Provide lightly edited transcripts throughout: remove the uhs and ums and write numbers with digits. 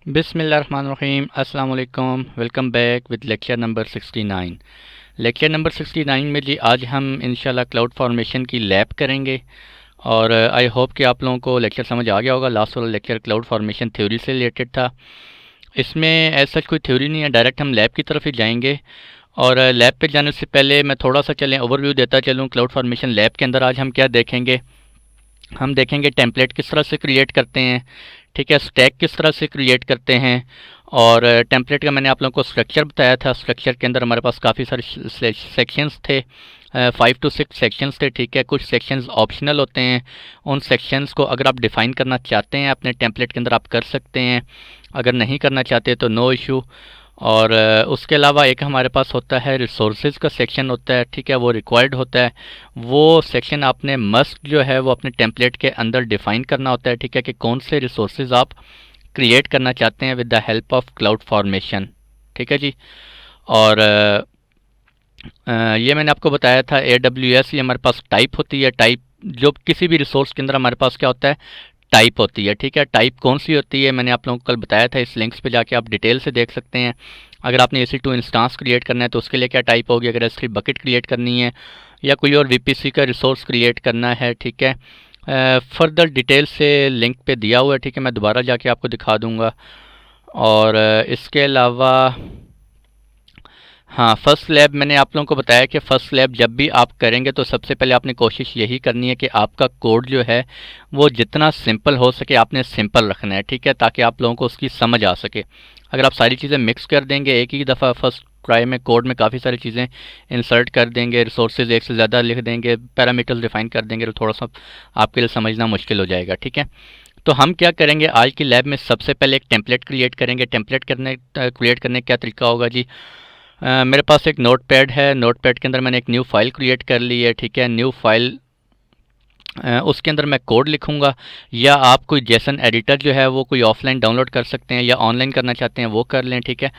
बिस्मिल्लाहिर्रहमानिर्रहीम अस्सलाम वालेकुम। Welcome back with lecture number 69। Lecture number 69 में जी आज हम इंशाल्लाह क्लाउड फॉर्मेशन की लैब करेंगे और आई होप कि आप लोगों को लेक्चर समझ आ गया होगा। लास्ट वाला लेक्चर क्लाउड फॉर्मेशन थ्योरी से रिलेटेड था। इसमें ऐसा कोई थ्योरी नहीं है, डायरेक्ट हम लैब की तरफ ही जाएंगे। और लैब पे जाने से पहले मैं थोड़ा सा चलें ओवरव्यू देता चलूँ क्लाउड फॉर्मेशन लैब के अंदर आज हम क्या देखेंगे। हम देखेंगे टेम्पलेट किस तरह से क्रिएट करते हैं, ठीक है, स्टैक किस तरह से क्रिएट करते हैं। और टेम्पलेट का मैंने आप लोगों को स्ट्रक्चर बताया था। स्ट्रक्चर के अंदर हमारे पास काफ़ी सारे सेक्शंस थे, 5 to 6 सेक्शंस थे, ठीक है। कुछ सेक्शंस ऑप्शनल होते हैं। उन सेक्शंस को अगर आप डिफ़ाइन करना चाहते हैं अपने टेम्पलेट के अंदर आप कर सकते हैं, अगर नहीं करना चाहते तो नो इशू। और उसके अलावा एक हमारे पास होता है रिसोर्सेज का सेक्शन होता है, ठीक है, वो रिक्वायर्ड होता है। वो सेक्शन आपने मस्ट जो है वो अपने टेम्पलेट के अंदर डिफ़ाइन करना होता है, ठीक है, कि कौन से रिसोर्सेज आप क्रिएट करना चाहते हैं with the help of cloud formation, ठीक है जी। और ये मैंने आपको बताया था AWS, ये हमारे पास टाइप होती है। टाइप जो किसी भी रिसोर्स के अंदर हमारे पास क्या होता है, टाइप होती है, ठीक है। टाइप कौन सी होती है मैंने आप लोगों को कल बताया था, इस लिंक्स पे जाके आप डिटेल से देख सकते हैं। अगर आपने EC2 इंस्टांस क्रिएट करना है तो उसके लिए क्या टाइप होगी, अगर S3 बकेट क्रिएट करनी है या कोई और VPC का रिसोर्स क्रिएट करना है, ठीक है। फर्दर डिटेल से लिंक पे दिया हुआ है, ठीक है, मैं दोबारा जाके आपको दिखा दूँगा। और इसके अलावा हाँ, फर्स्ट लैब मैंने आप लोगों को बताया कि फ़र्स्ट लैब जब भी आप करेंगे तो सबसे पहले आपने कोशिश यही करनी है कि आपका कोड जो है वो जितना सिंपल हो सके आपने सिंपल रखना है, ठीक है, ताकि आप लोगों को उसकी समझ आ सके। अगर आप सारी चीज़ें मिक्स कर देंगे एक ही दफ़ा फर्स्ट ट्राई में, कोड में काफ़ी सारी चीज़ें इंसर्ट कर देंगे, रिसोर्सेज एक से ज़्यादा लिख देंगे, पैरामीटर्स डिफाइन कर देंगे, तो थोड़ा सा आपके लिए समझना मुश्किल हो जाएगा, ठीक है। तो हम क्या करेंगे आज की लैब में, सबसे पहले एक टेम्पलेट क्रिएट करेंगे। टेम्पलेट क्रिएट करने का क्या तरीका होगा जी। मेरे पास एक नोट पैड है, नोट पैड के अंदर मैंने एक न्यू फाइल क्रिएट कर ली है, ठीक है। न्यू फाइल उसके अंदर मैं कोड लिखूंगा, या आप कोई जेसन एडिटर जो है वो कोई ऑफलाइन डाउनलोड कर सकते हैं या ऑनलाइन करना चाहते हैं वो कर लें, ठीक है।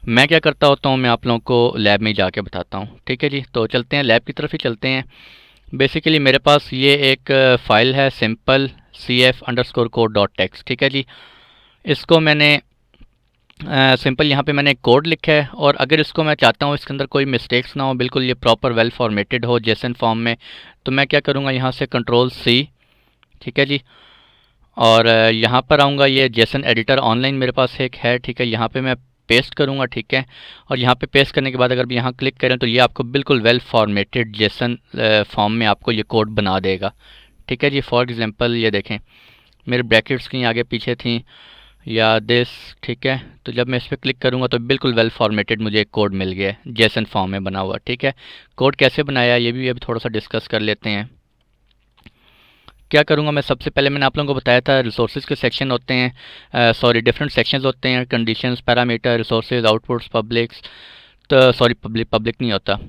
मैं क्या करता होता हूँ, मैं आप लोगों को लैब में जाके बताता हूँ, ठीक है जी। तो चलते हैं लैब की तरफ ही चलते हैं। बेसिकली मेरे पास ये एक फ़ाइल है सिंपल cf_code.txt, ठीक है जी। इसको मैंने सिंपल यहाँ पे मैंने एक कोड लिखा है, और अगर इसको मैं चाहता हूँ इसके अंदर कोई मिस्टेक्स ना हो, बिल्कुल ये प्रॉपर वेल फॉर्मेटेड हो जेसन फॉर्म में, तो मैं क्या करूँगा, यहाँ से Ctrl+C, ठीक है जी। और यहाँ पर आऊँगा, ये जेसन एडिटर ऑनलाइन मेरे पास एक है, ठीक है, यहाँ पे मैं पेस्ट करूँगा, ठीक है। और यहाँ पे पेस्ट करने के बाद अगर यहाँ क्लिक करें तो ये आपको बिल्कुल वेल फॉर्मेटेड जेसन फॉर्म में आपको ये कोड बना देगा, ठीक है जी। फॉर एग्ज़ाम्पल ये देखें, मेरे ब्रैकेट्स कहीं आगे पीछे थी या दिस, ठीक है। तो जब मैं इस पर क्लिक करूँगा तो बिल्कुल वेल फॉर्मेटेड मुझे एक कोड मिल गया है जेसन फॉर्म में बना हुआ, ठीक है। कोड कैसे बनाया ये भी अभी थोड़ा सा डिस्कस कर लेते हैं। क्या करूँगा मैं, सबसे पहले मैंने आप लोगों को बताया था रिसोर्सेज के सेक्शन होते हैं, सॉरी डिफरेंट सेक्शंस होते हैं, conditions, parameter, resources, outputs, publics. तो सॉरी पब्लिक नहीं होता।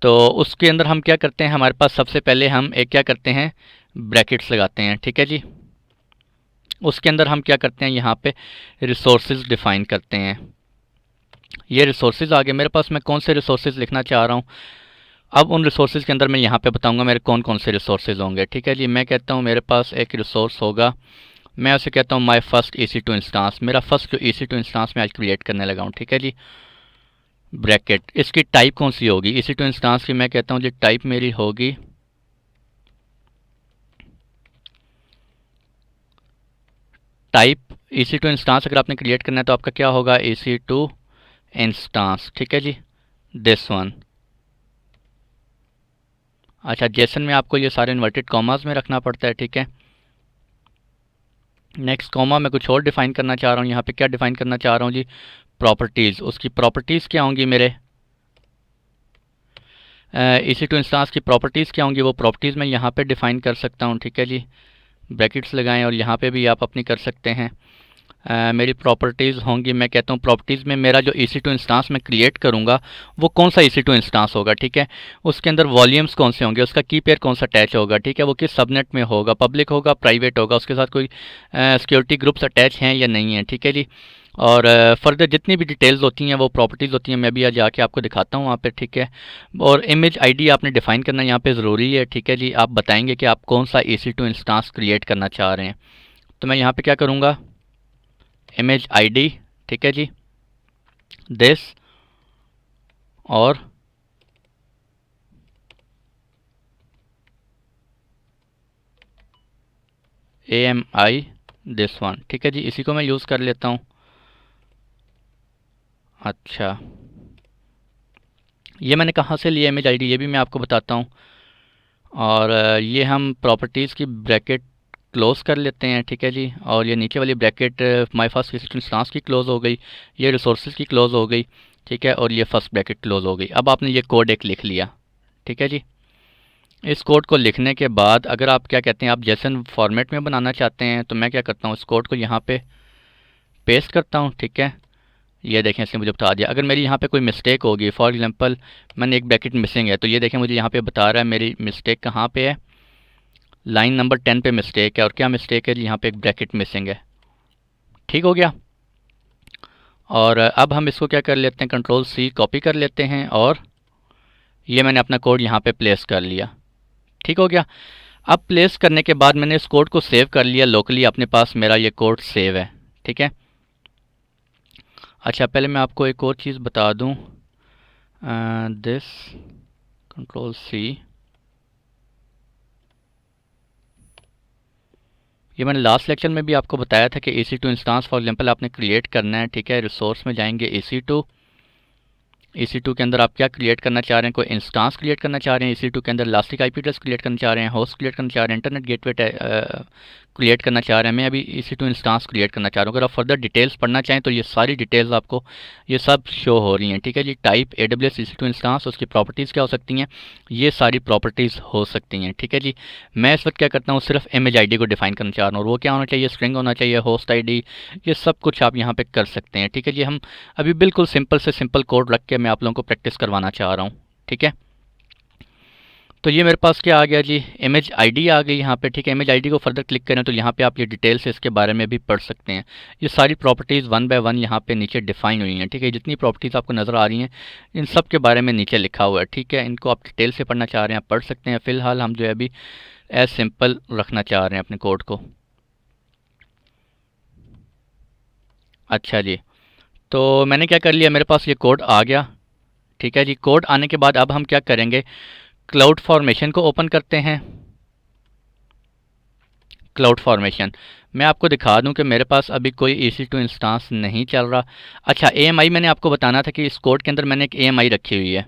तो उसके अंदर हम क्या करते हैं, हमारे पास सबसे पहले हम एक क्या करते हैं, ब्रैकेट्स लगाते हैं, ठीक है जी। उसके अंदर हम क्या करते हैं, यहाँ पे रिसोर्सेज डिफ़ाइन करते हैं। ये रिसोर्सेज आ गए मेरे पास, मैं कौन से रिसोर्सेज लिखना चाह रहा हूँ। अब उन रिसोर्सेज के अंदर मैं यहाँ पे बताऊँगा मेरे कौन कौन से रिसोर्सेज होंगे, ठीक है जी। मैं कहता हूँ मेरे पास एक रिसोर्स होगा, मैं उसे कहता हूँ माई फर्स्ट EC2 इंस्टांस, मेरा फर्स्ट जो EC2 इंस्टांस मैं आज क्रिएट करने लगा हूँ, ठीक है जी। ब्रैकेट, इसकी टाइप कौन सी होगी EC2 इंस्टांस की, मैं कहता हूँ जी टाइप मेरी होगी टाइप EC2 इंस्टांस। अगर आपने क्रिएट करना है तो आपका क्या होगा, EC2 इंस्टांस, ठीक है जी, दिस वन। अच्छा, जेसन में आपको ये सारे इन्वर्टेड कॉमास में रखना पड़ता है, ठीक है। नेक्स्ट कॉमा मैं कुछ और डिफाइन करना चाह रहा हूँ, यहाँ पे क्या डिफाइन करना चाह रहा हूँ जी, प्रॉपर्टीज़। उसकी प्रॉपर्टीज़ क्या होंगी मेरे, EC2 इंस्टांस की प्रॉपर्टीज़ क्या होंगी, वो प्रॉपर्टीज़ मैं यहाँ पे डिफाइन कर सकता हूँ, ठीक है जी। ब्रैकेट्स लगाएं और यहाँ पे भी आप अपनी कर सकते हैं। मेरी प्रॉपर्टीज़ होंगी, मैं कहता हूँ प्रॉपर्टीज़ में मेरा जो EC2 इंस्टांस मैं क्रिएट करूँगा वो कौन सा EC2 इंस्टांस होगा, ठीक है। उसके अंदर वॉल्यूम्स कौन से होंगे, उसका की पेयर कौन सा अटैच होगा, ठीक है, वो किस सबनेट में होगा, पब्लिक होगा, प्राइवेट होगा, उसके साथ कोई सिक्योरिटी ग्रुप्स अटैच हैं या नहीं है, ठीक है जी। और फर्दर जितनी भी डिटेल्स होती हैं वो प्रॉपर्टीज़ होती हैं, मैं भी आज आके आपको दिखाता हूँ वहाँ पे, ठीक है। और इमेज आईडी आपने डिफ़ाइन करना यहाँ पे ज़रूरी है, ठीक है जी। आप बताएंगे कि आप कौन सा EC2 इंस्टांस क्रिएट करना चाह रहे हैं। तो मैं यहाँ पे क्या करूँगा, इमेज आईडी, ठीक है जी, दिस और AMI दिस वन, ठीक है जी, इसी को मैं यूज़ कर लेता हूँ। अच्छा, ये मैंने कहाँ से लिया इमेज आईडी, ये भी मैं आपको बताता हूँ। और ये हम प्रॉपर्टीज़ की ब्रैकेट क्लोज कर लेते हैं, ठीक है जी। और ये नीचे वाली ब्रैकेट माई फर्स्ट इंस्टांस की क्लोज हो गई, ये रिसोर्सेज की क्लोज हो गई, ठीक है, और ये फर्स्ट ब्रैकेट क्लोज हो गई। अब आपने ये कोड एक लिख लिया, ठीक है जी। इस कोड को लिखने के बाद अगर आप क्या कहते हैं, आप जेसन फॉर्मेट में बनाना चाहते हैं तो मैं क्या करता हूँ, इस कोड को यहाँ पे पेस्ट करता हूँ, ठीक है। ये देखें, इसने मुझे बता दिया। अगर मेरी यहाँ पे कोई मिस्टेक होगी, फॉर एग्जांपल मैंने एक ब्रैकेट मिसिंग है, तो ये देखें मुझे यहाँ पे बता रहा है मेरी मिस्टेक कहाँ पे है। लाइन नंबर 10 पे मिस्टेक है। और क्या मिस्टेक है जी, यहाँ पे एक ब्रैकेट मिसिंग है। ठीक हो गया। और अब हम इसको क्या कर लेते हैं, कंट्रोल सी कॉपी कर लेते हैं और ये मैंने अपना कोड यहाँ पे प्लेस कर लिया। ठीक हो गया। अब प्लेस करने के बाद मैंने इस कोड को सेव कर लिया लोकली, अपने पास मेरा ये कोड सेव है, ठीक है। अच्छा, पहले मैं आपको एक और चीज़ बता दूँ, दिस कंट्रोल सी, ये मैंने लास्ट लेक्चर में भी आपको बताया था कि EC2 इंस्टांस फॉर एग्जांपल आपने क्रिएट करना है, ठीक है। रिसोर्स में जाएंगे, EC2 के अंदर आप क्या क्रिएट करना चाह रहे हैं, कोई इंस्टांस क्रिएट करना चाह रहे हैं, EC2 के अंदर इलास्टिक आईपी एड्रेस क्रिएट करना चाह रहे हैं, होस्ट क्रिएट करना चाह रहे हैं, इंटरनेट गेटवे क्रिएट करना चाह रहे हैं। मैं अभी EC2 इंस्टांस क्रिएट करना चाह रहा हूँ। अगर आप फर्दर डिटेल्स पढ़ना चाहें तो ये सारी डिटेल्स आपको ये सब शो हो रही हैं, ठीक है जी। टाइप AWS EC2 इंस्टांस, उसकी प्रॉपर्टीज़ क्या हो सकती हैं, ये सारी प्रॉपर्टीज़ हो सकती हैं, ठीक है जी। मैं इस वक्त क्या करता हूँ, सिर्फ इमेज आईडी को डिफाइन करना चाह रहा हूँ, और वो क्या होना चाहिए, स्ट्रिंग होना चाहिए, होस्ट आईडी, ये सब कुछ आप यहाँ पे कर सकते हैं, ठीक है जी। हम अभी बिल्कुल सिंपल से सिंपल कोड रख के मैं आप लोगों को प्रैक्टिस करवाना चाह रहा हूँ, ठीक है। तो ये मेरे पास क्या आ गया जी, इमेज आईडी आ गई यहाँ पे, ठीक है। इमेज आईडी को फर्दर क्लिक करें तो यहाँ पे आप ये डिटेल से इसके बारे में भी पढ़ सकते हैं। ये सारी प्रॉपर्टीज़ वन बाय वन यहाँ पे नीचे डिफाइन हुई हैं, ठीक है। जितनी प्रॉपर्टीज़ आपको नज़र आ रही हैं इन सब के बारे में नीचे लिखा हुआ है, ठीक है। इनको आप डिटेल से पढ़ना चाह रहे हैं, आप पढ़ सकते हैं। फ़िलहाल हम जो है अभी एज सिंपल रखना चाह रहे हैं अपने कोड को। अच्छा जी, तो मैंने क्या कर लिया, मेरे पास ये कोड आ गया, ठीक है जी। कोड आने के बाद अब हम क्या करेंगे, क्लाउड फॉर्मेशन को ओपन करते हैं। क्लाउड फॉर्मेशन मैं आपको दिखा दूं कि मेरे पास अभी कोई EC2 इंस्टांस नहीं चल रहा। अच्छा, AMI मैंने आपको बताना था कि इस कोड के अंदर मैंने एक AMI रखी हुई है,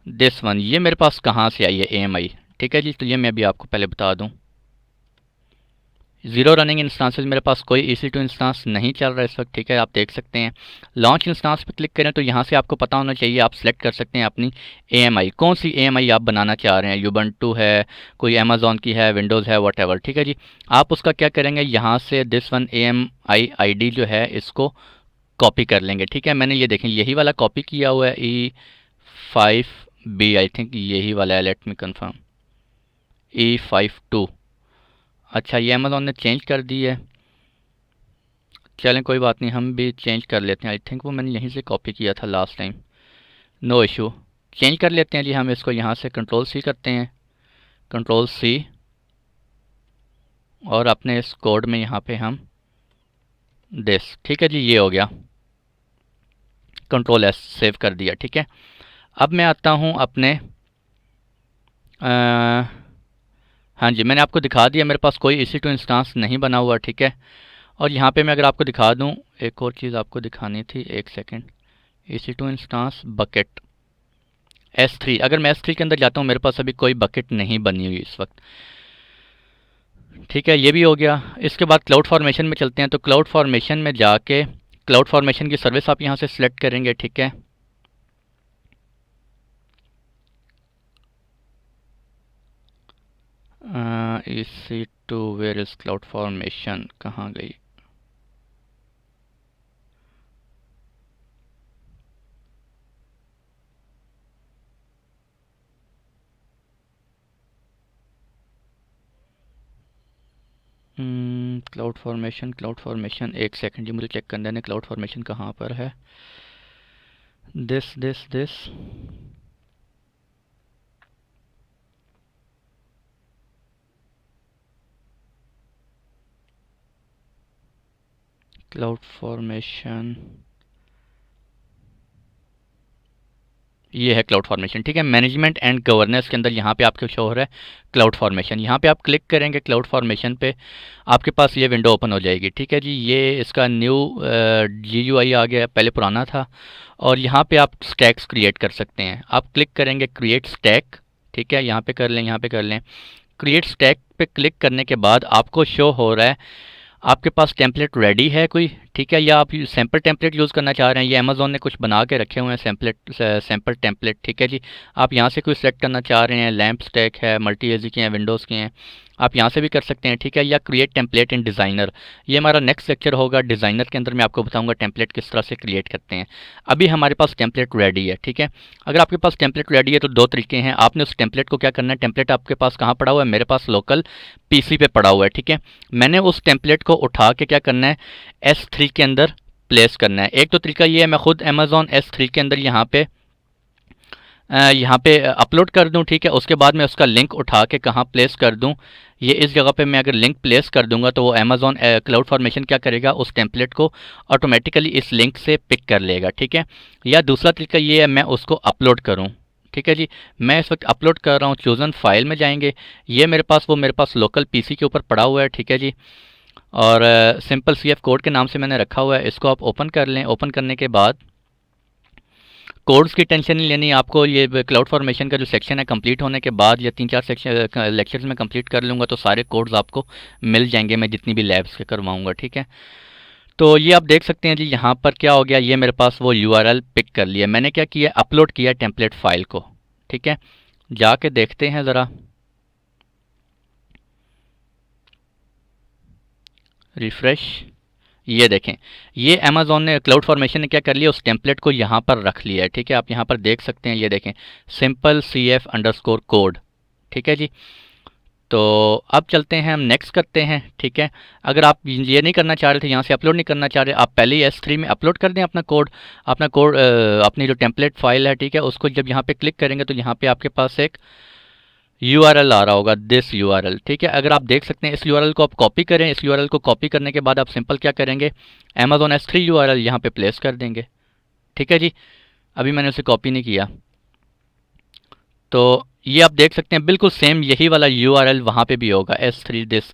दिस वन। ये मेरे पास कहाँ से आई है AMI, ठीक है जी। तो ये मैं भी आपको पहले बता दूं, ज़ीरो रनिंग इंस्टांसेस, मेरे पास कोई EC2 इंस्टांस नहीं चल रहा है इस वक्त, ठीक है। आप देख सकते हैं लॉन्च इंस्टांस पे क्लिक करें तो यहाँ से आपको पता होना चाहिए, आप सेलेक्ट कर सकते हैं अपनी AMI, कौन सी AMI आप बनाना चाह रहे हैं। यूबंटू है, कोई अमेजोन की है, विंडोज़ है, वट, ठीक है जी। आप उसका क्या करेंगे, यहाँ से दिस वन AMI ID जो है इसको कॉपी कर लेंगे, ठीक है। मैंने ये देखें यही वाला कॉपी किया हुआ है, E5B आई थिंक यही वाला है, लेट मी कन्फर्म, E52। अच्छा, ये अमेज़ॉन ने चेंज कर दी है, चलें कोई बात नहीं, हम भी चेंज कर लेते हैं। आई थिंक वो मैंने यहीं से कॉपी किया था last time, no issue, change कर लेते हैं जी। हम इसको यहाँ से कंट्रोल सी करते हैं, कंट्रोल सी, और अपने इस कोड में यहाँ पे हम दिस, ठीक है जी, ये हो गया, कंट्रोल एस सेव कर दिया, ठीक है। अब मैं आता हूँ अपने हाँ जी, मैंने आपको दिखा दिया मेरे पास कोई EC2 इंस्टांस नहीं बना हुआ, ठीक है। और यहाँ पे मैं अगर आपको दिखा दूँ, एक और चीज़ आपको दिखानी थी, एक second, EC2 instance bucket S3, अगर मैं S3 के अंदर जाता हूँ मेरे पास अभी कोई बकेट नहीं बनी हुई इस वक्त, ठीक है। ये भी हो गया। इसके बाद क्लाउड फॉर्मेशन में चलते हैं। तो क्लाउड फॉर्मेशन में जाके क्लाउड फॉर्मेशन की सर्विस आप यहाँ से सिलेक्ट करेंगे, ठीक है। EC2 where is cloud formation, कहाँ गई, क्लाउड फॉर्मेशन एक सेकंड जी, मुझे चेक करने दें क्लाउड फॉर्मेशन कहाँ पर है। दिस क्लाउड फॉर्मेशन, ये है क्लाउड फॉर्मेशन, ठीक है। मैनेजमेंट एंड गवर्नेंस के अंदर यहाँ पे आपके शो हो रहा है क्लाउड फॉर्मेशन। यहाँ पे आप क्लिक करेंगे क्लाउड फॉर्मेशन पे, आपके पास ये विंडो ओपन हो जाएगी, ठीक है जी। ये इसका न्यू GUI आ गया, पहले पुराना था। और यहाँ पे आप स्टैक्स क्रिएट कर सकते हैं। आप क्लिक करेंगे क्रिएट स्टैक, ठीक है, यहाँ पे कर लें, यहाँ पे कर लें। क्रिएट स्टैक पे क्लिक करने के बाद आपको शो हो रहा है आपके पास टेम्पलेट रेडी है कोई, ठीक है, या आप सैम्पल टेम्पलेट यूज़ करना चाह रहे हैं। ये अमेज़ॉन ने कुछ बना के रखे हुए हैं सैम्पल टेम्पलेट, ठीक है जी। आप यहाँ से कोई सेलेक्ट करना चाह रहे हैं, लैम्प स्टैक है, मल्टी एजी के हैं, विंडोज़ के हैं, आप यहाँ से भी कर सकते हैं, ठीक है। या क्रिएट टेम्पलेट इन डिज़ाइनर, ये हमारा नेक्स्ट लेक्चर होगा। डिज़ाइनर के अंदर मैं आपको बताऊँगा टेम्पलेट किस तरह से क्रिएट करते हैं। अभी हमारे पास टेम्पलेट रेडी है, ठीक है। अगर आपके पास टेम्पलेट रेडी है तो दो तरीके हैं। आपने उस टेम्पलेट को क्या करना है, टेम्पलेट आपके पास कहाँ पड़ा हुआ है, मेरे पास लोकल PC पे पड़ा हुआ है, ठीक है। मैंने उस टेम्पलेट को उठा के क्या करना है, S3 के अंदर प्लेस करना है। एक तो तरीका ये है, मैं खुद अमेज़ॉन S3 के अंदर यहाँ पे अपलोड कर दूं, ठीक है। उसके बाद मैं उसका लिंक उठा के कहाँ प्लेस कर दूं, ये इस जगह पे मैं अगर लिंक प्लेस कर दूंगा तो वो अमेज़ॉन क्लाउड फॉर्मेशन क्या करेगा, उस टेम्पलेट को ऑटोमेटिकली इस लिंक से पिक कर लेगा, ठीक है। या दूसरा तरीका ये है, मैं उसको अपलोड करूँ, ठीक है जी। मैं इस वक्त अपलोड कर रहा हूँ, चूज़न फाइल में जाएंगे, ये मेरे पास लोकल PC के ऊपर पड़ा हुआ है, ठीक है जी। और सिंपल CF कोड के नाम से मैंने रखा हुआ है। इसको आप ओपन कर लें। ओपन करने के बाद कोड्स की टेंशन नहीं लेनी आपको। ये क्लाउड फॉर्मेशन का जो सेक्शन है कंप्लीट होने के बाद, या 3-4 सेक्शन लेक्चर्स में कंप्लीट कर लूँगा तो सारे कोड्स आपको मिल जाएंगे, मैं जितनी भी लैब्स के करवाऊँगा, ठीक है। तो ये आप देख सकते हैं जी, यहाँ पर क्या हो गया, ये मेरे पास वो URL पिक कर लिया। मैंने क्या किया, अपलोड किया टेम्पलेट फाइल को, ठीक है। जाके देखते हैं ज़रा, रिफ्रेश। ये देखें, ये अमेज़ॉन ने क्लाउड फॉर्मेशन ने क्या कर लिया, उस टेम्पलेट को यहाँ पर रख लिया है, ठीक है। आप यहाँ पर देख सकते हैं, ये देखें, सिंपल CF_कोड, ठीक है जी। तो अब चलते हैं, हम नेक्स्ट करते हैं, ठीक है। अगर आप ये नहीं करना चाह रहे थे, यहाँ से अपलोड नहीं करना चाह रहे, आप पहले ही S3 में अपलोड कर दें अपना कोड। अपनी जो टेम्पलेट फाइल है, ठीक है, उसको जब यहाँ पे क्लिक करेंगे तो यहाँ पे आपके पास एक URL आ रहा होगा, दिस URL, ठीक है। अगर आप देख सकते हैं, इस URL को आप कॉपी करें। इस URL को कॉपी करने के बाद आप सिंपल क्या करेंगे, अमेज़ॉन S3 URL यहाँ पे प्लेस कर देंगे, ठीक है जी। अभी मैंने उसे कॉपी नहीं किया, तो ये आप देख सकते हैं बिल्कुल सेम यही वाला URL वहाँ पे भी होगा, S3 दिस,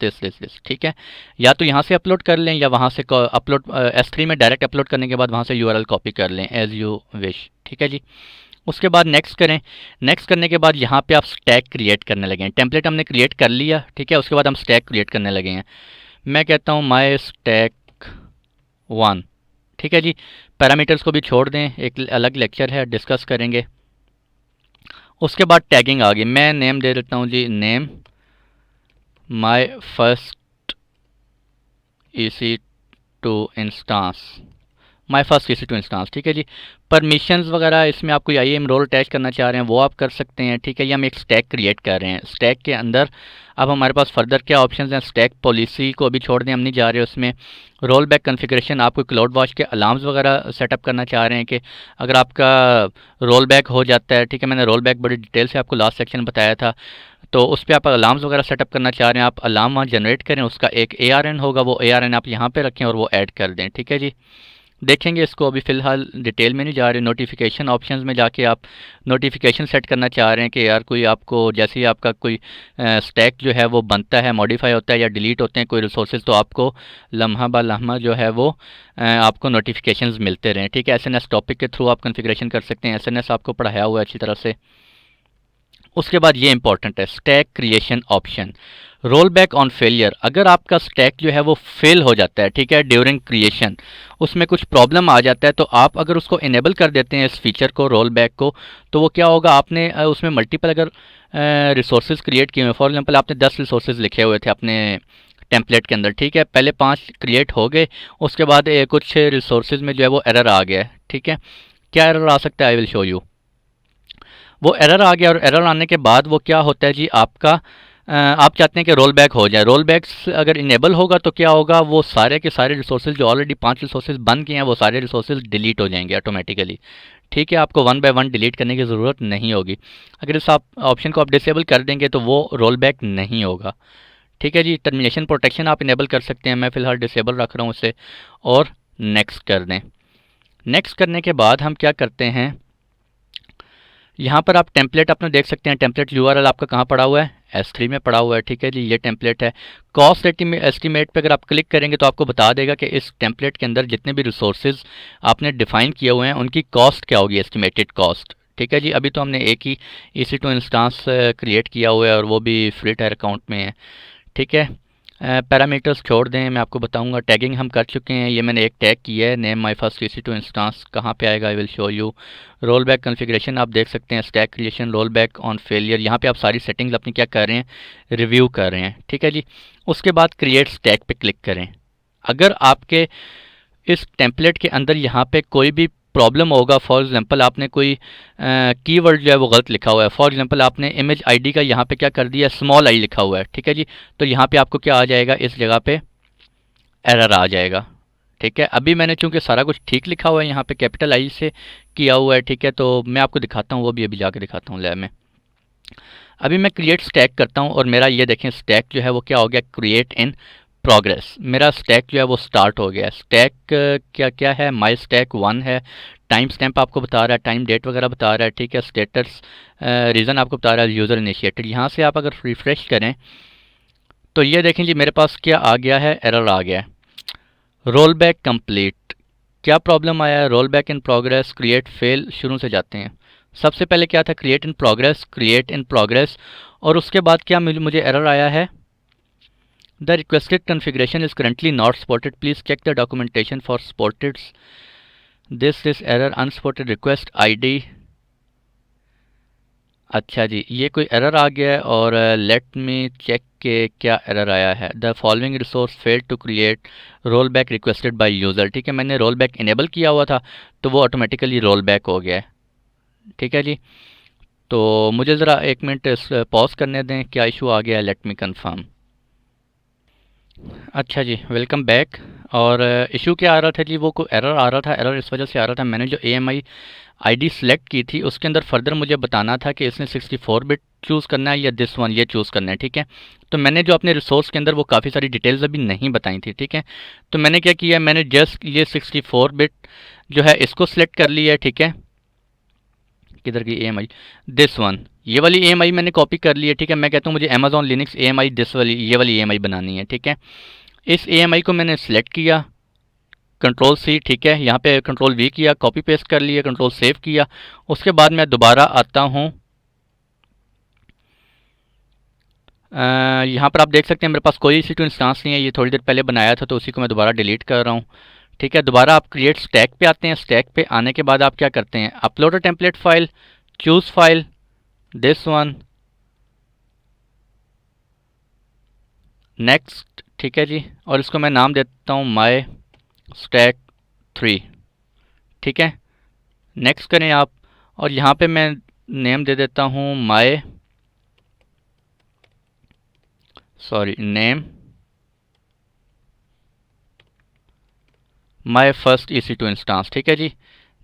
ठीक है। या तो यहाँ से अपलोड कर लें, या वहाँ से अपलोड S3 में डायरेक्ट अपलोड करने के बाद वहाँ से URL कॉपी कर लें, एज यू विश, ठीक है जी। उसके बाद नेक्स्ट करें। नेक्स्ट करने के बाद यहाँ पे आप स्टैक क्रिएट करने लगे हैं। टेम्पलेट हमने क्रिएट कर लिया, ठीक है। उसके बाद हम स्टैक क्रिएट करने लगे हैं। मैं कहता हूँ माई स्टैक 1, ठीक है जी। पैरामीटर्स को भी छोड़ दें, एक अलग लेक्चर है, डिस्कस करेंगे। उसके बाद टैगिंग आ गई। मैं नेम दे देता हूँ जी, name my first EC2 instance, my first EC2 instance, ठीक है जी। परमिशंस वगैरह इसमें आप कोई IAM रोल अटैच करना चाह रहे हैं वो आप कर सकते हैं, ठीक है। या हम एक स्टैक क्रिएट कर रहे हैं। स्टैक के अंदर अब हमारे पास फर्दर क्या ऑप्शंस हैं, स्टैक पॉलिसी को अभी छोड़ दें, हम नहीं जा रहे उसमें। रोल बैक कॉन्फ़िगरेशन, आप कोई क्लाउड वॉच के अलार्म्स वगैरह सेटअप करना चाह रहे हैं कि अगर आपका रोल बैक हो जाता है, ठीक है। मैंने रोल बैक बड़ी डिटेल से आपको लास्ट सेक्शन बताया था, तो उस पर आप अलार्म्स वगैरह सेटअप करना चाह रहे हैं, आप अलार्म वहाँ जनरेट करें, उसका एक ARN होगा, वो ARN आप यहाँ पे रखें और वो ऐड कर दें, ठीक है जी। देखेंगे इसको, अभी फ़िलहाल डिटेल में नहीं जा रहे। नोटिफिकेशन ऑप्शंस में जाके आप नोटिफिकेशन सेट करना चाह रहे हैं कि यार कोई आपको, जैसे ही आपका कोई स्टैक जो है वो बनता है, मॉडिफाई होता है या डिलीट होते हैं कोई रिसोर्सेज, तो आपको लम्हा बा लम्हा जो है वो आपको नोटिफिकेशंस मिलते रहें, ठीक है। SNS टॉपिक के थ्रू आप कॉन्फ़िगरेशन कर सकते हैं। SNS आपको पढ़ाया हुआ है अच्छी तरह से। उसके बाद ये इंपॉर्टेंट है, stack creation option, roll back on failure. अगर आपका स्टैक जो है वो फेल हो जाता है, ठीक है, ड्यूरिंग क्रिएशन, उसमें कुछ प्रॉब्लम आ जाता है, तो आप अगर उसको इनेबल कर देते हैं इस फीचर को, रोल बैक को, तो वो क्या होगा, आपने उसमें मल्टीपल अगर रिसोर्सेज क्रिएट किए हुए, फॉर एग्जांपल आपने 10 रिसोर्सेज लिखे हुए थे अपने टेम्पलेट के अंदर, ठीक है। पहले 5 क्रिएट हो गए, उसके बाद कुछ रिसोर्सेज में जो है वो एरर आ गया है, ठीक है। क्या एरर आ सकता है, आई विल शो यू। वो एरर आ गया, और एरर आने के बाद वो क्या होता है जी, आपका आप चाहते हैं कि रोल बैक हो जाए। रोल बैक्स अगर इनेबल होगा तो क्या होगा, वो सारे के सारे रिसोर्सेज जो ऑलरेडी 5 रिसोर्सेज बन गए हैं, वो सारे रिसोर्सेज डिलीट हो जाएंगे ऑटोमेटिकली, ठीक है। आपको 1 बाय 1 डिलीट करने की ज़रूरत नहीं होगी। अगर इस ऑप्शन को आप डिसेबल कर देंगे तो वो रोल बैक नहीं होगा, ठीक है जी। टर्मिनेशन प्रोटेक्शन आप इनेबल कर सकते हैं, मैं फ़िलहाल डिसेबल रख रहा हूँ उसे, और नेक्स्ट कर दें। नेक्स्ट करने के बाद हम क्या करते हैं, यहाँ पर आप टेम्पलेट अपना देख सकते हैं। टेम्पलेट यूआरएल आपका कहाँ पड़ा हुआ है, S3 में पड़ा हुआ है। ठीक है जी, ये टेम्पलेट है। कॉस्ट एस्टीमेट पे अगर आप क्लिक करेंगे तो आपको बता देगा कि इस टेम्पलेट के अंदर जितने भी रिसोर्सेज आपने डिफाइन किए हुए हैं उनकी कॉस्ट क्या होगी, एस्टिमेटेड कॉस्ट। ठीक है जी, अभी तो हमने एक ही EC2 इंस्टांस क्रिएट किया हुआ है और वो भी फ्री टायर अकाउंट में है। ठीक है, पैरामीटर्स छोड़ दें, मैं आपको बताऊंगा। टैगिंग हम कर चुके हैं, ये मैंने एक टैग किया है, name my first EC2 instance. कहाँ पे आएगा, I will show you. Roll back configuration आप देख सकते हैं, stack creation, roll back on failure. यहाँ पे आप सारी सेटिंग्स अपनी क्या कर रहे हैं, रिव्यू कर रहे हैं। ठीक है जी, उसके बाद क्रिएट स्टैक पे क्लिक करें। अगर आपके इस टेम्पलेट के अंदर यहाँ पे कोई भी प्रॉब्लम होगा, फॉर एग्जांपल आपने कोई कीवर्ड जो है वो गलत लिखा हुआ है, फॉर एग्जांपल आपने इमेज आईडी का यहाँ पे क्या कर दिया, स्मॉल आई लिखा हुआ है। ठीक है जी, तो यहाँ पे आपको क्या आ जाएगा, इस जगह पे एरर आ जाएगा। ठीक है, अभी मैंने चूंकि सारा कुछ ठीक लिखा हुआ है, यहाँ पे कैपिटल आई से किया हुआ है। ठीक है, तो मैं आपको दिखाता हूँ, वो भी अभी जाके दिखाता हूँ लैब में। अभी मैं क्रिएट स्टैक करता हूँ और मेरा ये देखें स्टैक जो है वो क्या हो गया, क्रिएट इन प्रोग्रेस। मेरा स्टैक जो है वो स्टार्ट हो गया। स्टैक क्या क्या है, माई स्टैक 1 है। टाइम स्टैम्प आपको बता रहा है, टाइम डेट वगैरह बता रहा है। ठीक है, स्टेटस रीज़न आपको बता रहा है, यूज़र इनिशिएटेड। यहाँ से आप अगर रिफ्रेश करें तो ये देखें जी मेरे पास क्या आ गया है, एरर आ गया है, रोल बैक कंप्लीट। क्या प्रॉब्लम आया है, roll back in progress, create fail. शुरू से जाते हैं। सबसे पहले क्या था, create in progress, create in progress, और उसके बाद क्या मुझे एरर आया है, the requested configuration is currently not supported, please check the documentation for supported this error, unsupported request ID. अच्छा जी, ये कोई एरर आ गया है, और लेट मी चेक के क्या एरर आया है, the following resource failed to create roll back requested by user. ठीक है, मैंने रोल बैक इनेबल किया हुआ था तो वो ऑटोमेटिकली रोल बैक हो गया है। ठीक है जी, तो मुझे ज़रा 1 मिनट पॉज करने दें, क्या इशू आ गया है, लेट मी कंफर्म। अच्छा जी, वेलकम बैक। और इशू क्या आ रहा था जी, वो कोई एरर आ रहा था। एरर इस वजह से आ रहा था, मैंने जो AMI आईडी सेलेक्ट की थी उसके अंदर फर्दर मुझे बताना था कि इसने 64 बिट चूज़ करना है या दिस वन ये चूज़ करना है। ठीक है, तो मैंने जो अपने रिसोर्स के अंदर वो काफ़ी सारी डिटेल्स अभी नहीं बताई थी। ठीक है, तो मैंने क्या किया, मैंने जस्ट ये 64 बिट जो है इसको सिलेक्ट कर लिया है। ठीक है, किधर की AMI, दिस वन, ये वाली AMI मैंने कॉपी कर ली है। ठीक है, मैं कहता हूँ मुझे अमेजॉन लिनक्स AMI दिस वाली, ये वाली AMI बनानी है। ठीक है, इस AMI को मैंने सिलेक्ट किया, कंट्रोल C। ठीक है, यहाँ पे कंट्रोल V किया, कॉपी पेस्ट कर लिया, कंट्रोल सेव किया। उसके बाद मैं दोबारा आता हूँ, यहाँ पर आप देख सकते हैं मेरे पास कोई EC2 इंस्टांस नहीं है, ये थोड़ी देर पहले बनाया था तो उसी को मैं दोबारा डिलीट कर रहा हूँ। ठीक है, दोबारा आप क्रिएट स्टैक पे आते हैं। स्टैक पे आने के बाद आप क्या करते हैं, upload a template file, choose file, this one, next. ठीक है जी, और इसको मैं नाम देता हूँ माई स्टैक 3। ठीक है, नेक्स्ट करें आप, और यहाँ पे मैं नेम दे देता हूँ name my first EC2 instance. ठीक है जी,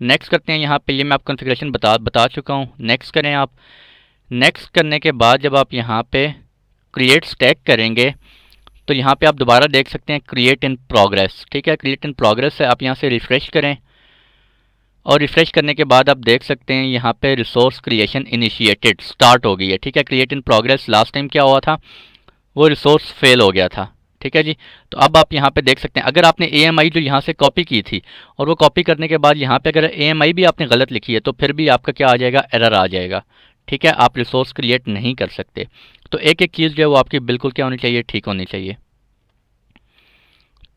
नेक्स्ट करते हैं। यहाँ पे ये मैं आप कॉन्फ़िगरेशन बता चुका हूँ। नेक्स्ट करें आप। नेक्स्ट करने के बाद जब आप यहाँ पे क्रिएट स्टैक करेंगे तो यहाँ पे आप दोबारा देख सकते हैं क्रिएट इन प्रोग्रेस। ठीक है, क्रिएट इन प्रोग्रेस है, आप यहाँ से रिफ़्रेश करें, और रिफ़्रेश करने के बाद आप देख सकते हैं यहाँ पे रिसोर्स क्रिएशन इनिशिएटेड स्टार्ट हो गई है। ठीक है, create in progress. Last time क्या हुआ था, वो रिसोर्स फेल हो गया था। ठीक है जी, तो अब आप यहाँ पे देख सकते हैं अगर आपने AMI जो यहाँ से कॉपी की थी और वो कॉपी करने के बाद यहाँ पे अगर AMI भी आपने गलत लिखी है तो फिर भी आपका क्या आ जाएगा, एरर आ जाएगा। ठीक है, आप रिसोर्स क्रिएट नहीं कर सकते। तो एक एक चीज़ जो है वो आपकी बिल्कुल क्या होनी चाहिए, ठीक होनी चाहिए।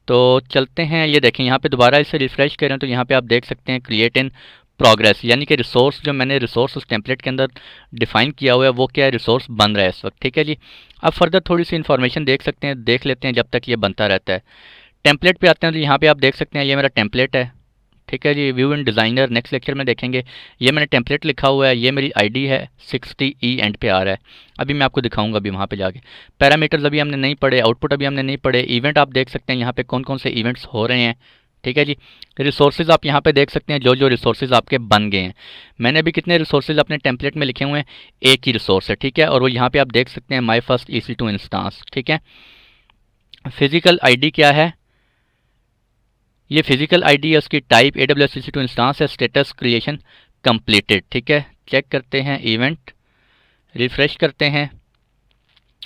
तो चलते हैं, ये देखें यहाँ पे दोबारा इसे रिफ़्रेश करें तो यहाँ पे आप देख सकते हैं क्रिएट इन प्रोग्रेस, यानी कि रिसोर्स जो मैंने रिसोर्स उस टेम्पलेट के अंदर डिफाइन किया हुआ है वो क्या है, रिसोर्स बन रहा है इस वक्त। ठीक है जी, अब फर्दर थोड़ी सी इन्फॉर्मेशन देख लेते हैं जब तक ये बनता रहता है। टेम्पलेट पे आते हैं तो यहाँ पे आप देख सकते हैं ये मेरा टेम्पलेट है। ठीक है जी, view in designer next lecture में देखेंगे। ये मैंने टेम्पलेट लिखा हुआ है, ये मेरी आईडी है, 60E एंड पे आ रहा है। अभी मैं आपको दिखाऊंगा अभी वहाँ पे जाके। पैरामीटर्स अभी हमने नहीं पढ़े, आउटपुट अभी हमने नहीं पढ़े। इवेंट आप देख सकते हैं यहाँ पे कौन कौन से इवेंट्स हो रहे हैं। ठीक है जी, रिसोर्सेज आप यहाँ पे देख सकते हैं जो जो रिसोर्सेज आपके बन गए हैं। मैंने अभी कितने रिसोर्सेज अपने टेम्पलेट में लिखे हुए हैं, एक ही रिसोर्स है। ठीक है, और वो यहाँ पे आप देख सकते हैं माई फर्स्ट EC2 इंस्टांस। ठीक है, फिजिकल आईडी क्या है, ये फिजिकल आईडी है, उसकी टाइप AWS EC2 इंस्टांस है, स्टेटस क्रिएशन कंप्लीटेड। ठीक है, चेक करते हैं इवेंट, रिफ्रेश करते हैं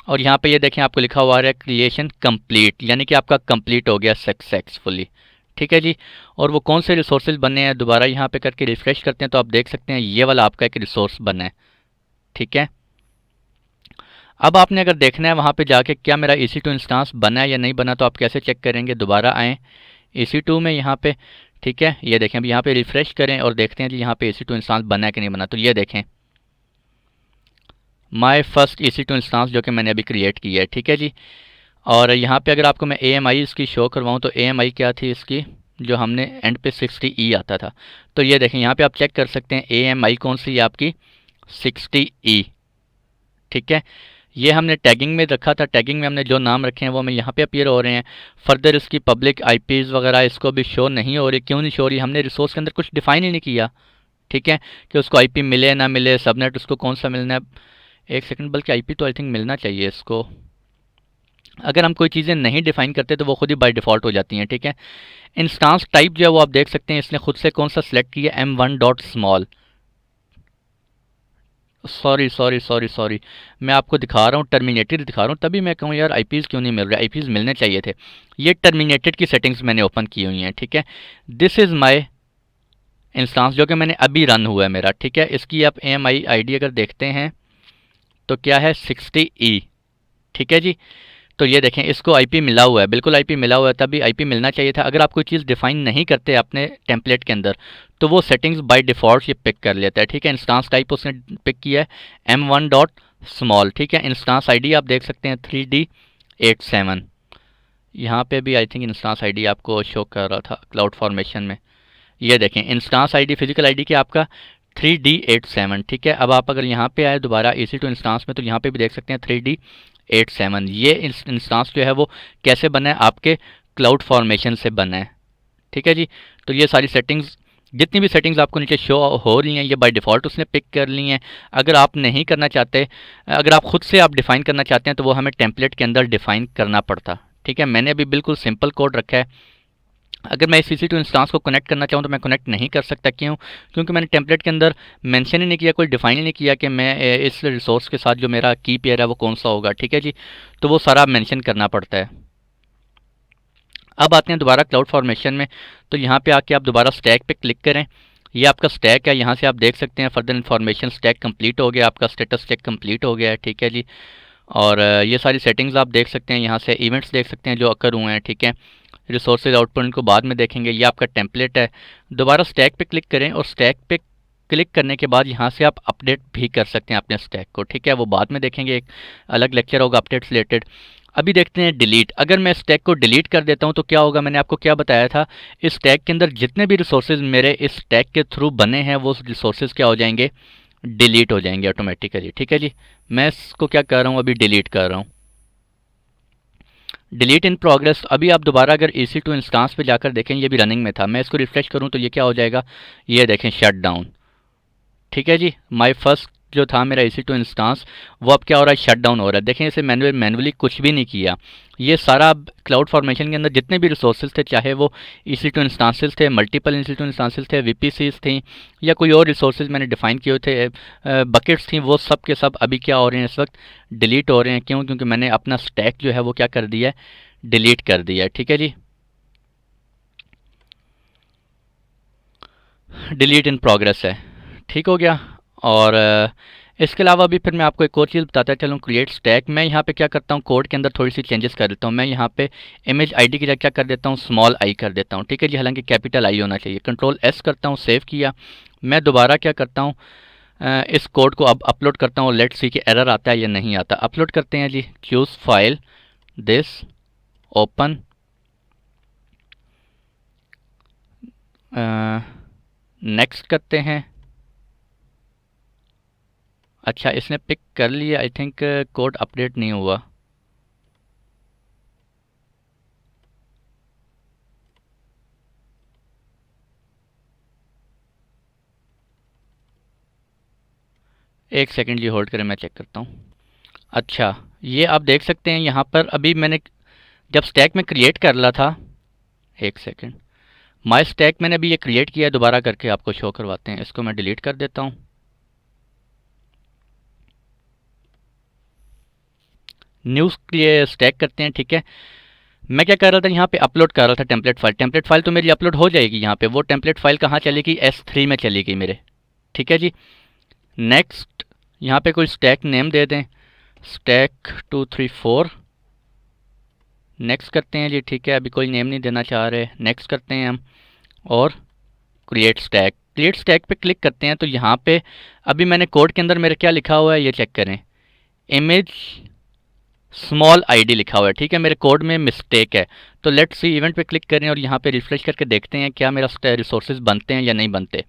और यहाँ पे ये देखें आपको लिखा हुआ है क्रिएशन कंप्लीट, यानी कि आपका कंप्लीट हो गया सक्सेसफुली। ठीक है जी, और वो कौन से रिसोर्सेज बने हैं दोबारा यहाँ पे करके रिफ्रेश करते हैं तो आप देख सकते हैं ये वाला आपका एक रिसोर्स बना है। ठीक है, अब आपने अगर देखना है वहाँ पे जाके क्या मेरा EC2 इंस्टांस बना है या नहीं बना, तो आप कैसे चेक करेंगे, दोबारा आएँ EC2 में यहाँ पे। ठीक है, ये देखें, अब यहाँ पे रिफ्रेश करें और देखते हैं जी यहाँ पे EC2 इंस्टांस बना है कि नहीं बना। तो ये देखें माय फर्स्ट EC2 इंस्टांस जो कि मैंने अभी क्रिएट की है। ठीक है जी, और यहाँ पे अगर आपको मैं AMI इसकी शो करवाऊँ तो AMI क्या थी इसकी, जो हमने एंड पे 60E आता था। तो ये देखें यहाँ पे आप चेक कर सकते हैं AMI कौन सी है आपकी, 60E। ठीक है, ये हमने टैगिंग में रखा था, टैगिंग में हमने जो नाम रखे हैं वो हमें यहाँ पे अपीयर हो रहे हैं। फर्दर इसकी पब्लिक IPs वगैरह इसको भी शो नहीं हो रही, क्यों नहीं शो हो रही, हमने रिसोर्स के अंदर कुछ डिफाइन ही नहीं किया। ठीक है, कि उसको IP मिले ना मिले, सबनेट उसको कौन सा मिलना है, एक सेकंड, बल्कि IP तो आई थिंक मिलना चाहिए इसको। अगर हम कोई चीज़ें नहीं डिफाइन करते तो वो खुद ही बाय डिफ़ॉल्ट हो जाती हैं। ठीक है, इंस्टांस टाइप जो है वो आप देख सकते हैं इसने खुद से कौन सा सिलेक्ट किया, M1 dot small. Sorry sorry sorry sorry, मैं आपको दिखा रहा हूँ, टर्मिनेटेड दिखा रहा हूँ, तभी मैं कहूँ यार IPs क्यों नहीं मिल रहे, IPs मिलने चाहिए थे। ये टर्मिनेटेड की सेटिंग्स मैंने ओपन की हुई हैं। ठीक है, दिस इज़ माई इंस्टांस जो कि मैंने अभी रन हुआ है मेरा। ठीक है, इसकी आप AMI ID अगर देखते हैं तो क्या है, 60E। ठीक है जी, तो ये देखें इसको IP मिला हुआ है, बिल्कुल IP मिला हुआ है, तभी IP मिलना चाहिए था। अगर आप कोई चीज़ डिफाइन नहीं करते अपने टेम्पलेट के अंदर तो वो सेटिंग्स बाय डिफ़ॉल्ट ये पिक कर लेता है। ठीक है, इंस्टांस टाइप उसने पिक किया है M1 डॉट स्मॉल। ठीक है, इंस्टांस ID आप देख सकते हैं 3D87, यहाँ पे भी आई थिंक इंस्टांस ID आपको शो कर रहा था क्लाउड फॉर्मेशन में। ये देखें इंस्टांस ID फिजिकल ID की आपका 3D87। ठीक है, अब आप अगर यहाँ पे आए दोबारा EC2 इंस्टांस में तो यहाँ पे भी देख सकते हैं 3D87। ये इंस्टांस जो है वो कैसे बना है, आपके क्लाउड फॉर्मेशन से बना है। ठीक है जी, तो ये सारी सेटिंग्स, जितनी भी सेटिंग्स आपको नीचे शो हो रही हैं ये बाय डिफ़ॉल्ट उसने पिक कर ली हैं। अगर आप नहीं करना चाहते, अगर आप खुद से आप डिफ़ाइन करना चाहते हैं तो वो हमें टेम्पलेट के अंदर डिफ़ाइन करना पड़ता। ठीक है, मैंने अभी बिल्कुल सिंपल कोड रखा है। अगर मैं इस EC2 इंस्टांस को कनेक्ट करना चाहूँ तो मैं कनेक्ट नहीं कर सकता, क्यों, क्योंकि मैंने टेम्पलेट के अंदर मेंशन ही नहीं किया, कोई डिफाइन ही नहीं किया कि मैं इस रिसोर्स के साथ जो मेरा की पेयर है वो कौन सा होगा। ठीक है जी, तो वो सारा मेंशन करना पड़ता है। अब आते हैं दोबारा क्लाउड फॉर्मेशन में, तो यहाँ पे आके आप दोबारा स्टैक पे क्लिक करें, ये आपका स्टैक है, यहाँ से आप देख सकते हैं फर्दर इन्फॉर्मेशन, स्टैक कंप्लीट हो गया, आपका स्टेटस चेक कंप्लीट हो गया है। ठीक है जी, और ये सारी सेटिंग्स आप देख सकते हैं, यहाँ से इवेंट्स देख सकते हैं जो अकर हुए हैं। ठीक है, रिसोर्सेज आउटपुट इनको बाद में देखेंगे, ये आपका टेम्पलेट है। दोबारा स्टैक पे क्लिक करें और स्टैक पे क्लिक करने के बाद यहाँ से आप अपडेट भी कर सकते हैं अपने स्टैक को। ठीक है, वो बाद में देखेंगे, एक अलग लेक्चर होगा अपडेट्स रिलेटेड। अभी देखते हैं डिलीट, अगर मैं स्टैक को डिलीट कर देता हूँ तो क्या होगा, मैंने आपको क्या बताया था, इस स्टैक के अंदर जितने भी रिसोर्सेज मेरे इस स्टैक के थ्रू बने हैं वो रिसोर्सेज क्या हो जाएंगे, डिलीट हो जाएंगे ऑटोमेटिकली। ठीक है जी, मैं इसको क्या कर रहा हूँ, अभी डिलीट कर रहा हूँ, डिलीट इन प्रोग्रेस। अभी आप दोबारा अगर EC2 इंस्टांस पे जाकर देखें, ये भी रनिंग में था, मैं इसको रिफ्रेश करूं तो ये क्या हो जाएगा, ये देखें शट डाउन। ठीक है जी, माय फर्स्ट जो था मेरा EC2 इंस्टांस वो अब क्या हो रहा है, शट डाउन हो रहा है। देखें इसे मैनुअली कुछ भी नहीं किया, ये सारा क्लाउड फॉर्मेशन के अंदर जितने भी रिसोर्सेज थे, चाहे वो EC2 इंस्टांसेस थे, मल्टीपल EC2 इंस्टांसेस थे, VPCs थी या कोई और रिसोर्सेज मैंने डिफाइन किए थे, बकेट्स थी, वो सब के सब अभी क्या हो रहे हैं, इस वक्त डिलीट हो रहे हैं। क्यों, क्योंकि मैंने अपना स्टैक जो है वो क्या कर दिया है, डिलीट कर दिया है। ठीक है जी, डिलीट इन प्रोग्रेस है, ठीक हो गया। और इसके अलावा भी फिर मैं आपको एक और चीज़ बताता चलूँ, क्रिएट स्टैक। मैं यहाँ पे क्या करता हूँ, कोड के अंदर थोड़ी सी चेंजेस कर देता हूँ। मैं यहाँ पे इमेज ID की जगह क्या कर देता हूँ, स्मॉल आई कर देता हूँ। ठीक है जी, हालांकि कैपिटल आई होना चाहिए। कंट्रोल S करता हूँ, सेव किया। मैं दोबारा क्या करता हूँ, इस कोड को अब अपलोड करता हूँ, लेट्स सी कि एरर आता है या नहीं आता। अपलोड करते हैं जी, choose file, this, open, next करते हैं। अच्छा, इसने पिक कर लिया, आई थिंक कोड अपडेट नहीं हुआ। एक सेकंड जी, होल्ड करें, मैं चेक करता हूँ। अच्छा, ये आप देख सकते हैं यहाँ पर अभी मैंने जब स्टैक में क्रिएट कर रहा था, एक सेकेंड, माई स्टैक मैंने अभी ये क्रिएट किया है, दोबारा करके आपको शो करवाते हैं। इसको मैं डिलीट कर देता हूँ। न्यू स्टैक करते हैं, ठीक है। मैं क्या कर रहा था, यहाँ पे अपलोड कर रहा था टेम्पलेट फाइल। टेम्पलेट फाइल तो मेरी अपलोड हो जाएगी यहाँ पे। वो टेम्पलेट फाइल कहाँ चलेगी, S3 में चलेगी मेरे, ठीक है जी। नेक्स्ट यहाँ पे कोई स्टैक नेम दे दें, स्टैक 2 3 4। नेक्स्ट करते हैं जी, ठीक है। अभी कोई नेम नहीं देना चाह रहे, नेक्स्ट करते हैं हम। और क्रिएट स्टैक, क्रिएट स्टैक पे क्लिक करते हैं तो यहाँ पे अभी मैंने कोड के अंदर मेरे क्या लिखा हुआ है ये चेक करें, इमेज स्मॉल ID लिखा हुआ है, ठीक है। मेरे कोड में मिस्टेक है। तो लेट्स सी, इवेंट पे क्लिक करें और यहाँ पे रिफ्रेश करके देखते हैं क्या मेरा रिसोर्सेज बनते हैं या नहीं बनते।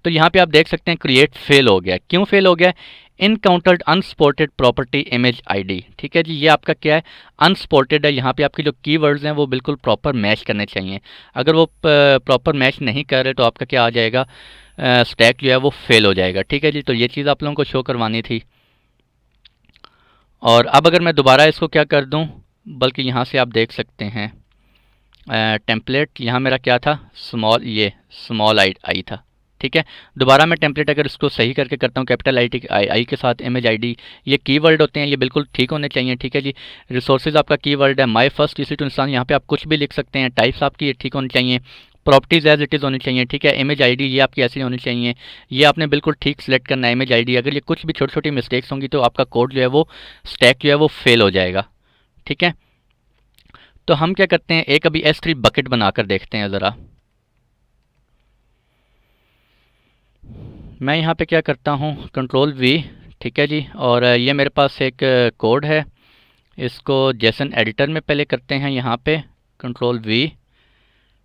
तो यहाँ पे आप देख सकते हैं क्रिएट फेल हो गया। क्यों फेल हो गया, encountered unsupported property image ID, ठीक है जी। ये आपका क्या है, अनसपोर्टेड है। यहाँ पे आपके जो कीवर्ड्स हैं वो बिल्कुल प्रॉपर मैच करने चाहिए। अगर वो प्रॉपर मैच नहीं कर रहे तो आपका क्या आ जाएगा, स्टैक जो है वो फेल हो जाएगा, ठीक है जी। तो ये चीज़ आप लोगों को शो करवानी थी। और अब अगर मैं दोबारा इसको क्या कर दूं, बल्कि यहाँ से आप देख सकते हैं टेम्पलेट, यहाँ मेरा क्या था, स्मॉल, ये स्मॉल आई था, ठीक है। दोबारा मैं टेम्पलेट अगर इसको सही करके करता हूँ, कैपिटल आई के साथ इमेज ID, ये कीवर्ड होते हैं, ये बिल्कुल ठीक होने चाहिए, ठीक है जी। रिसोर्सेज आपका कीवर्ड है, माई फर्स्ट इसी टू इंसान, यहाँ पे आप कुछ भी लिख सकते हैं। टाइप्स आपकी ठीक होनी चाहिए, प्रॉपर्टीज़ एज इट इज़ होनी चाहिए, ठीक है। इमेज ID ये आपकी ऐसी होनी चाहिए, ये आपने बिल्कुल ठीक सेलेक्ट करना है इमेज ID। अगर ये कुछ भी छोटी छोटी मिस्टेक्स होंगी तो आपका कोड जो है वो, स्टैक जो है वो फेल हो जाएगा, ठीक है। तो हम क्या करते हैं, एक अभी S3 बकेट बनाकर देखते हैं ज़रा। मैं यहाँ पे क्या करता हूँ, Ctrl+V, ठीक है जी। और ये मेरे पास एक कोड है, इसको जेसन एडिटर में पहले करते हैं। यहाँ पे Ctrl+V,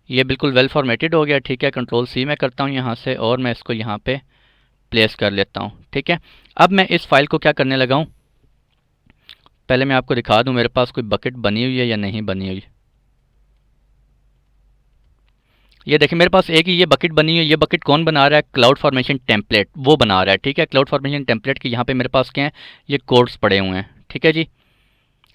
ये बिल्कुल वेल फॉर्मेटेड हो गया, ठीक है। Ctrl+C मैं करता हूँ यहाँ से और मैं इसको यहाँ पे प्लेस कर लेता हूँ, ठीक है। अब मैं इस फाइल को क्या करने लगा हूँ, पहले मैं आपको दिखा दूँ मेरे पास कोई बकेट बनी हुई है या नहीं बनी हुई। ये देखिए मेरे पास एक ही ये बकेट बनी है। ये बकेट कौन बना रहा है, क्लाउड फॉर्मेशन टेम्पलेट वो बना रहा है, ठीक है। क्लाउड फॉर्मेशन टेम्पलेट के यहाँ पे मेरे पास क्या है, ये कोड्स पड़े हुए हैं, ठीक है जी।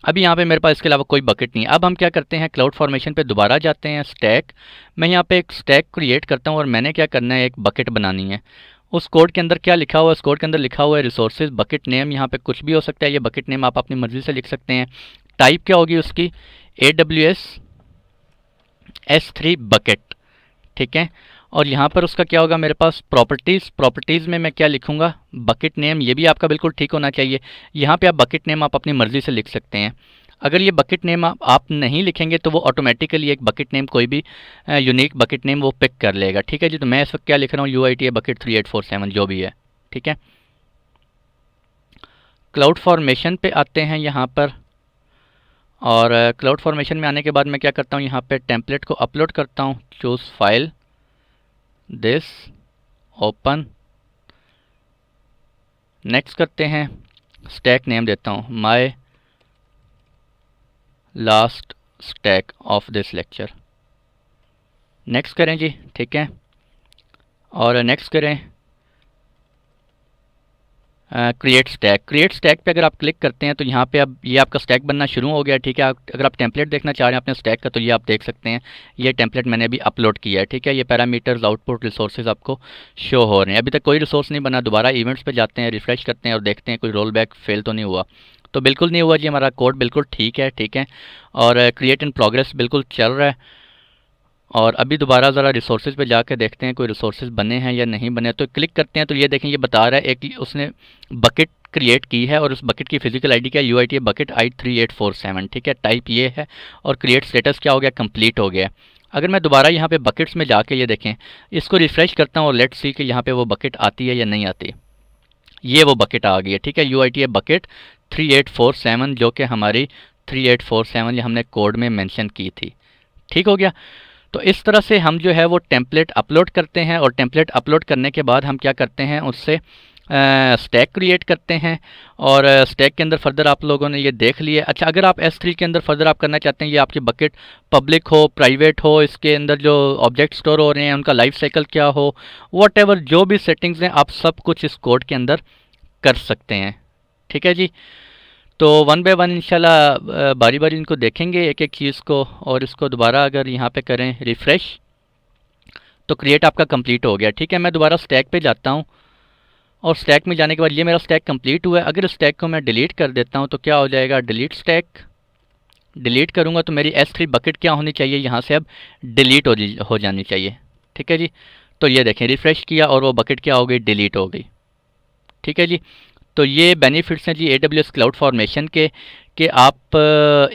अभी यहाँ पे मेरे पास इसके अलावा कोई बकेट नहीं है। अब हम क्या करते हैं, क्लाउड फॉर्मेशन पे दोबारा जाते हैं, स्टैक। मैं यहाँ पे एक स्टैक क्रिएट करता हूँ और मैंने क्या करना है, एक बकेट बनानी है। उस कोड के अंदर क्या लिखा हुआ है, उस कोड के अंदर लिखा हुआ है रिसोर्सेज बकेट नेम। यहाँ पे कुछ भी हो सकता है, ये बकेट नेम आप अपनी मर्जी से लिख सकते हैं। टाइप क्या होगी उसकी, AWS S3 बकेट, ठीक है। और यहाँ पर उसका क्या होगा, मेरे पास प्रॉपर्टीज़ में मैं क्या लिखूँगा, बकेट नेम। ये भी आपका बिल्कुल ठीक होना चाहिए। यहाँ पे आप बकेट नेम आप अपनी मर्ज़ी से लिख सकते हैं। अगर ये बकेट नेम आप नहीं लिखेंगे तो वो ऑटोमेटिकली एक बकेट नेम, कोई भी यूनिक बकेट नेम वो पिक कर लेगा, ठीक है जी। तो मैं इस वक्त क्या लिख रहा हूँ, UITA बकेट 3847 जो भी है, ठीक है। क्लाउड फॉर्मेशन पे आते हैं यहाँ पर, और क्लाउड फॉर्मेशन में आने के बाद मैं क्या करता हूँ, यहाँ पे टेम्पलेट को अपलोड करता हूँ। Choose file, this, open, next करते हैं। स्टैक नेम देता हूँ my last stack of this lecture. Next करें जी, ठीक है। और नेक्स्ट करें क्रिएट स्टैक पे अगर आप क्लिक करते हैं तो यहाँ पे अब ये आपका स्टैक बनना शुरू हो गया, ठीक है। अगर आप टेम्पलेट देखना चाह रहे हैं अपने स्टैक का तो ये आप देख सकते हैं, ये टेम्पलेट मैंने अभी अपलोड किया है, ठीक है। ये पैरामीटर्स, आउटपुट, रिसोर्सेज आपको शो हो रहे हैं। अभी तक कोई रिसोर्स नहीं बना। दोबारा इवेंट्स पे जाते हैं, रिफ्रेश करते हैं और देखते हैं कोई रोल बैक फेल तो नहीं हुआ। तो बिल्कुल नहीं हुआ जी, हमारा कोड बिल्कुल ठीक है, ठीक है। और क्रिएट इन प्रोग्रेस बिल्कुल चल रहा है। और अभी दोबारा ज़रा रिसोर्सेज पे जाके देखते हैं कोई रिसोर्सेज बने हैं या नहीं बने। तो क्लिक करते हैं तो ये देखें, ये बता रहा है एक उसने बकेट क्रिएट की है और उस बकेट की फिजिकल ID क्या है, UITA बकेट I3847, ठीक है। टाइप ये है और क्रिएट स्टेटस क्या हो गया, कंप्लीट हो गया। अगर मैं दोबारा यहाँ पे बकेट्स में जाके ये देखें, इसको रिफ्रेश करता हूँ और लेट्स सी कि यहाँ पे वो बकेट आती है या नहीं आती। ये वो बकेट आ गई है, ठीक है। UITA बकेट 3847 जो कि हमारी 3847 ये हमने कोड में मेंशन की थी, ठीक हो गया। तो इस तरह से हम जो है वो टेम्पलेट अपलोड करते हैं और टेम्पलेट अपलोड करने के बाद हम क्या करते हैं, उससे स्टैक क्रिएट करते हैं। और स्टैक के अंदर फर्दर आप लोगों ने ये देख लिया। अच्छा, अगर आप S3 के अंदर फर्दर आप करना चाहते हैं, ये आपकी बकेट पब्लिक हो, प्राइवेट हो, इसके अंदर जो ऑब्जेक्ट स्टोर हो रहे हैं उनका लाइफ साइकिल क्या हो, व्हाटएवर जो भी सेटिंग्स हैं आप सब कुछ इस कोड के अंदर कर सकते हैं, ठीक है जी। तो वन बाय वन इंशाल्लाह बारी बारी इनको देखेंगे एक एक चीज़ को। और इसको दोबारा अगर यहाँ पे करें रिफ़्रेश तो क्रिएट आपका कंप्लीट हो गया। ठीक है, मैं दोबारा स्टैक पे जाता हूँ और स्टैक में जाने के बाद ये मेरा स्टैक कंप्लीट हुआ है। अगर स्टैक को मैं डिलीट कर देता हूँ तो क्या हो जाएगा, डिलीट स्टैक। डिलीट करूँगा तो मेरी S3 बकेट क्या होनी चाहिए, यहाँ से अब डिलीट हो जानी चाहिए। ठीक है जी, तो ये देखें रिफ़्रेश किया और वो बकेट क्या हो गई, डिलीट हो गई। ठीक है जी, तो ये बेनिफिट्स हैं जी AWS क्लाउड फॉर्मेशन के कि आप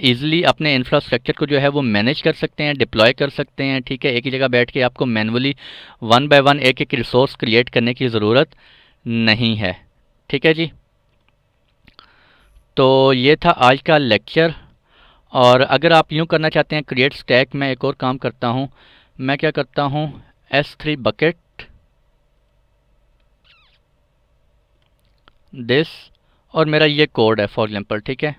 इजीली अपने इंफ्रास्ट्रक्चर को जो है वो मैनेज कर सकते हैं, डिप्लॉय कर सकते हैं। ठीक है, एक ही जगह बैठ के आपको मैनुअली वन बाय वन एक एक रिसोर्स क्रिएट करने की ज़रूरत नहीं है। ठीक है जी, तो ये था आज का लेक्चर। और अगर आप यूँ करना चाहते हैं क्रिएट स्टैक, मैं एक और काम करता हूँ। मैं क्या करता हूँ, S3 बकेट दिस, और मेरा ये कोड है फॉर एग्जांपल। ठीक है,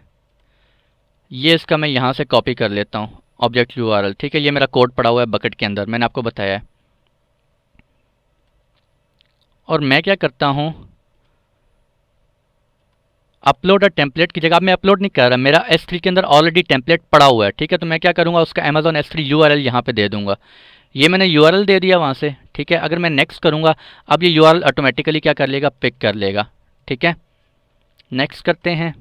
ये इसका मैं यहाँ से कॉपी कर लेता हूँ ऑब्जेक्ट URL। ठीक है, ये मेरा कोड पड़ा हुआ है बकेट के अंदर, मैंने आपको बताया है। और मैं क्या करता हूँ, अपलोड अ टेम्पलेट की जगह, अब मैं अपलोड नहीं कर रहा, मेरा S3 के अंदर ऑलरेडी टेम्पलेट पड़ा हुआ है। ठीक है, तो मैं क्या करूँगा, उसका Amazon S3 URL यहाँ पे दे दूँगा। ये मैंने URL दे दिया वहाँ से। ठीक है, अगर मैं नेक्स्ट करूँगा, अब ये URL ऑटोमेटिकली क्या कर लेगा, पिक कर लेगा। ठीक है, नेक्स्ट करते हैं।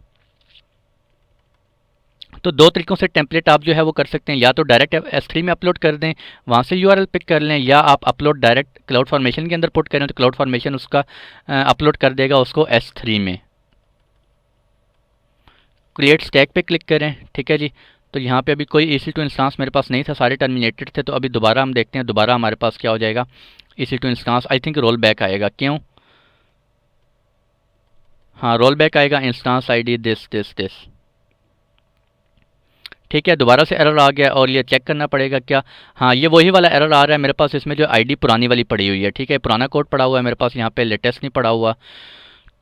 तो दो तरीक़ों से टेम्पलेट आप जो है वो कर सकते हैं, या तो डायरेक्ट S3 में अपलोड कर दें, वहाँ से URL पिक कर लें, या आप अपलोड डायरेक्ट क्लाउड फॉर्मेशन के अंदर पुट करें तो क्लाउड फॉर्मेशन उसका अपलोड कर देगा उसको S3 में। क्रिएट स्टैक पे क्लिक करें। ठीक है जी, तो यहाँ पे अभी कोई EC2 इंस्टांस मेरे पास नहीं था, सारे टर्मिनेटेड थे। तो अभी दोबारा हम देखते हैं, दोबारा हमारे पास क्या हो जाएगा, EC2 instance I think roll back आएगा। क्यों, हाँ रोल बैक आएगा, instance ID this this this. ठीक है, दोबारा से एरर आ गया और ये चेक करना पड़ेगा क्या, हाँ ये वही वाला एरर आ रहा है मेरे पास। इसमें जो ID पुरानी वाली पड़ी हुई है। ठीक है, पुराना कोड पड़ा हुआ है मेरे पास, यहाँ पे लेटेस्ट नहीं पड़ा हुआ।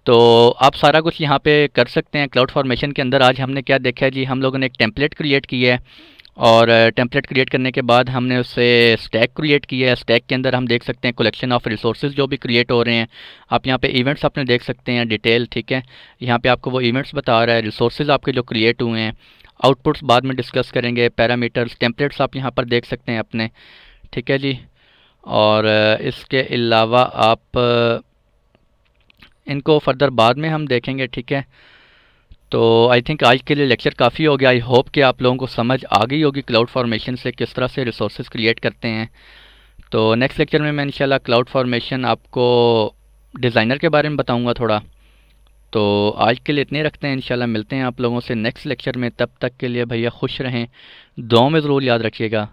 तो आप सारा कुछ यहाँ पे कर सकते हैं क्लाउड फॉर्मेशन के अंदर। आज हमने क्या देखा है जी, हम लोगों ने एक टेम्पलेट क्रिएट किया है, और टेम्पलेट क्रिएट करने के बाद हमने उससे स्टैक क्रिएट किया है। स्टैक के अंदर हम देख सकते हैं कलेक्शन ऑफ रिसोर्सेज जो भी क्रिएट हो रहे हैं। आप यहाँ पे इवेंट्स अपने देख सकते हैं डिटेल। ठीक है, यहाँ पे आपको वो इवेंट्स बता रहा है, रिसोर्सेज आपके जो क्रिएट हुए हैं। आउटपुट्स बाद में डिस्कस करेंगे, पैरामीटर्स, टेम्पलेट्स आप यहाँ पर देख सकते हैं अपने। ठीक है जी, और इसके अलावा आप इनको फर्दर बाद में हम देखेंगे। ठीक है, तो आई थिंक आज के लिए लेक्चर काफ़ी हो गया। आई होप कि आप लोगों को समझ आ गई होगी क्लाउड फॉर्मेशन से किस तरह से रिसोर्सेज क्रिएट करते हैं। तो नेक्स्ट लेक्चर में मैं इंशाल्लाह क्लाउड फॉर्मेशन आपको डिज़ाइनर के बारे में बताऊंगा थोड़ा। तो आज के लिए इतने रखते हैं, इंशाल्लाह मिलते हैं आप लोगों से नेक्स्ट लेक्चर में। तब तक के लिए भैया खुश रहें, दुआओं में ज़रूर याद रखिएगा।